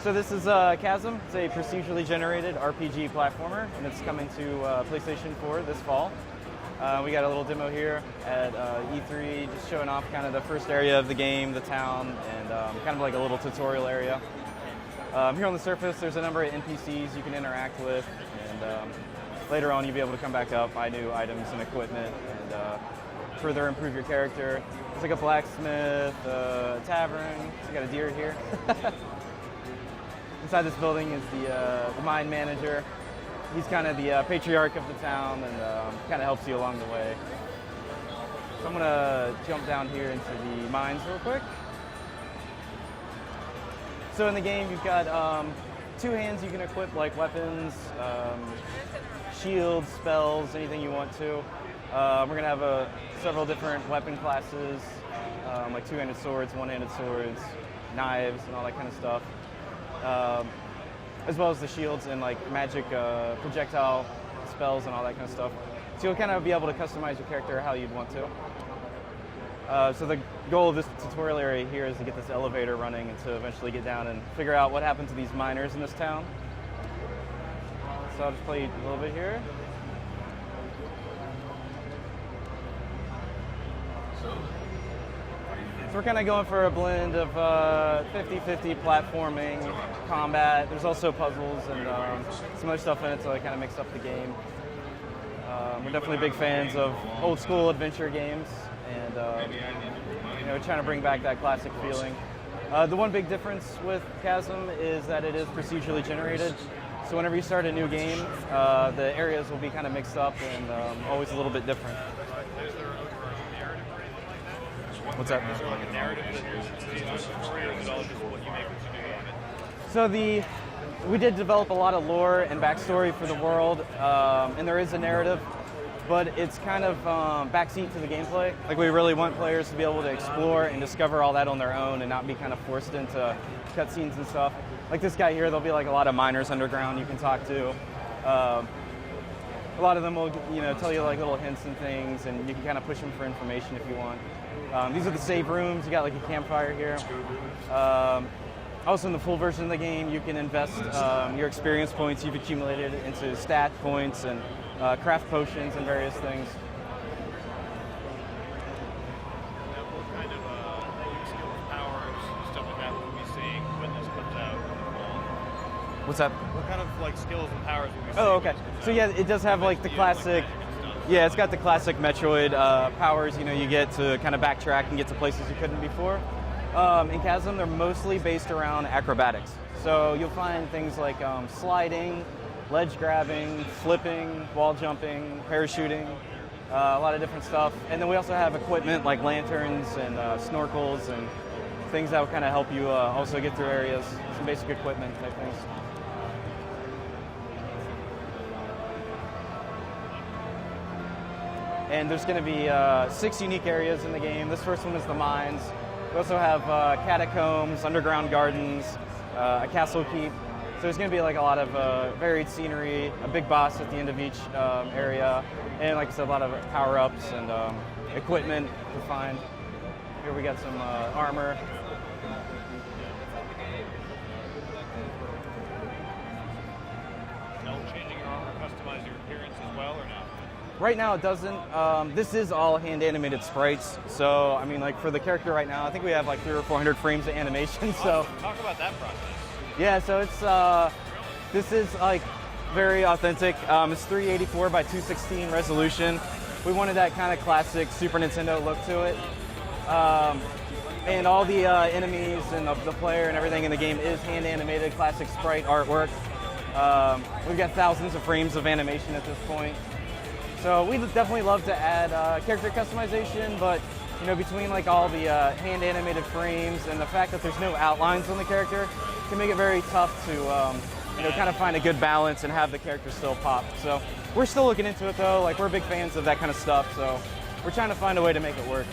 So this is Chasm. It's a procedurally generated RPG platformer, and it's coming to PlayStation 4 this fall. We got a little demo here at E3, just showing off kind of the first area of the game, the town, and kind of like a little tutorial area. Here on the surface, there's a number of NPCs you can interact with, and later on you'll be able to come back up, buy new items and equipment, and further improve your character. There's like a blacksmith, a tavern. So you got a deer here. Inside this building is the mine manager. He's kind of the patriarch of the town and kind of helps you along the way. So I'm going to jump down here into the mines real quick. So in the game, you've got two hands you can equip, like weapons, shields, spells, anything you want to. We're going to have several different weapon classes, like two-handed swords, one-handed swords, knives, and all that kind of stuff. As well as the shields and like magic projectile spells and all that kind of stuff. So you'll kind of be able to customize your character how you'd want to. So the goal of this tutorial area here is to get this elevator running and to eventually get down and figure out what happened to these miners in this town. So I'll just play a little bit here. So we're kind of going for a blend of 50-50 platforming, combat. There's also puzzles and some other stuff in it, so it kind of mix up the game. We're definitely big fans of old school adventure games, and trying to bring back that classic feeling. The one big difference with Chasm is that it is procedurally generated. So whenever you start a new game, the areas will be kind of mixed up and always a little bit different. What's that? Is there like a narrative that is the story, or is it all just what you make what you do on it? So we did develop a lot of lore and backstory for the world, and there is a narrative, but it's kind of backseat to the gameplay. Like we really want players to be able to explore and discover all that on their own and not be kind of forced into cutscenes and stuff. Like this guy here, there'll be like a lot of miners underground you can talk to. A lot of them will, tell you like little hints and things, and you can kind of push them for information if you want. These are the save rooms. You got like a campfire here. Also in the full version of the game, you can invest your experience points you've accumulated into stat points and craft potions and various things. What kind of skills, powers, stuff like that will we be seeing when this comes out? What's that? What kind of like skills and powers will we see? Oh, okay. So yeah, it does have like the classic. Yeah, it's got the classic Metroid powers, you get to kind of backtrack and get to places you couldn't before. In Chasm, they're mostly based around acrobatics. So you'll find things like sliding, ledge grabbing, flipping, wall jumping, parachuting, a lot of different stuff. And then we also have equipment like lanterns and snorkels and things that will kind of help you also get through areas, some basic equipment type things. And there's going to be 6 unique areas in the game. This first one is the mines. We also have catacombs, underground gardens, a castle keep. So there's going to be like a lot of varied scenery, a big boss at the end of each area, and like I said, a lot of power-ups and equipment to find. Here we got some armor. No changing your armor, customize your appearance as well, or not? Right now it doesn't. This is all hand-animated sprites. So, I mean, like for the character right now, I think we have like 300 or 400 frames of animation. So talk about that process. Yeah, so it's this is like very authentic. It's 384 by 216 resolution. We wanted that kind of classic Super Nintendo look to it. And all the enemies and the player and everything in the game is hand-animated classic sprite artwork. We've got thousands of frames of animation at this point. So we'd definitely love to add character customization, but between like all the hand-animated frames and the fact that there's no outlines on the character, it can make it very tough to kind of find a good balance and have the character still pop. So we're still looking into it though. Like we're big fans of that kind of stuff, so we're trying to find a way to make it work.